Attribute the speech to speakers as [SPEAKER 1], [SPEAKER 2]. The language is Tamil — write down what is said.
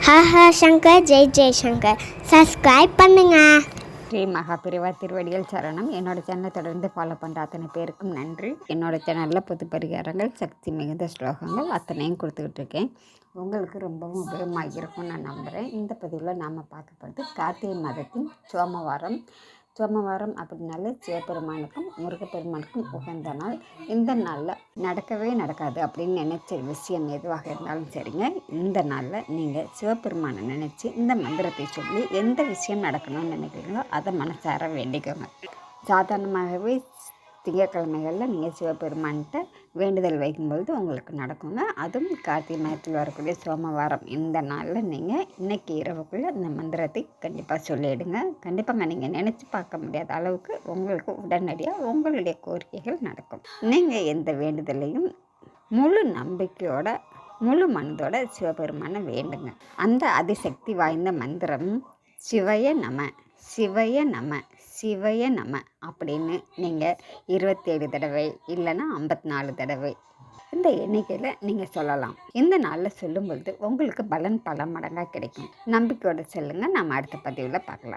[SPEAKER 1] ஹஹ சங்கர் ஜெய் சங்கர் சப்ஸ்கிரைப் பண்ணுங்க.
[SPEAKER 2] ஸ்ரீ மகாபிரிவா திருவடிகள் சரணம். என்னோடய சேனலை தொடர்ந்து ஃபாலோ பண்ணுற அத்தனை பேருக்கும் நன்றி. என்னோடய சேனலில் பொது பரிகாரங்கள், சக்தி மிகுந்த ஸ்லோகங்கள் அத்தனையும் கொடுத்துக்கிட்டு இருக்கேன். உங்களுக்கு ரொம்பவும் உபயோகமாக இருக்கும்னு நான் நம்புகிறேன். இந்த பதிவில் நாம் பார்க்க போகிறது கார்த்திகை மாதத்தின் சோமவாரம். சோமவாரம் அப்படின்னாலே சிவபெருமானுக்கும் முருகப்பெருமானுக்கும் உகந்த நாள். இந்த நாளில் நடக்கவே நடக்காது அப்படின்னு நினச்ச விஷயம் எதுவாக இருந்தாலும் சரிங்க, இந்த நாளில் நீங்கள் சிவபெருமானை நினச்சி இந்த மந்திரத்தை சொல்லி எந்த விஷயம் நடக்கணும்னு நினைக்கிறீங்களோ அதை மனசார வேண்டிக்கோங்க. சாதாரணமாகவே திங்கட்கிழமைகளில் நீங்கள் சிவபெருமான்கிட்ட வேண்டுதல் வைக்கும்பொழுது உங்களுக்கு நடக்குங்க. அதுவும் கார்த்திகை மாதத்தில் வரக்கூடிய சோமவாரம் இந்த நாளில் நீங்கள் இன்றைக்கி இரவுக்குள்ளே இந்த மந்திரத்தை கண்டிப்பாக சொல்லிவிடுங்க. கண்டிப்பாக நீங்கள் நினச்சி பார்க்க முடியாத அளவுக்கு உங்களுக்கு உடனடியாக உங்களுடைய கோரிக்கைகள் நடக்கும். நீங்கள் எந்த வேண்டுதலையும் முழு நம்பிக்கையோட முழு மனதோட சிவபெருமானை வேண்டுங்க. அந்த அதிசக்தி வாய்ந்த மந்திரம் சிவய நம சிவய நம சிவய நம அப்படின்னு நீங்கள் 27 தடவை இல்லைன்னா 54 தடவை இந்த எண்ணிக்கையில் நீங்கள் சொல்லலாம். இந்த நாளில் சொல்லும்பொழுது உங்களுக்கு பலன் பல மடங்காக கிடைக்கும். நம்பிக்கையோடு சொல்லுங்கள். நம்ம அடுத்த பதிவில் பார்க்கலாம்.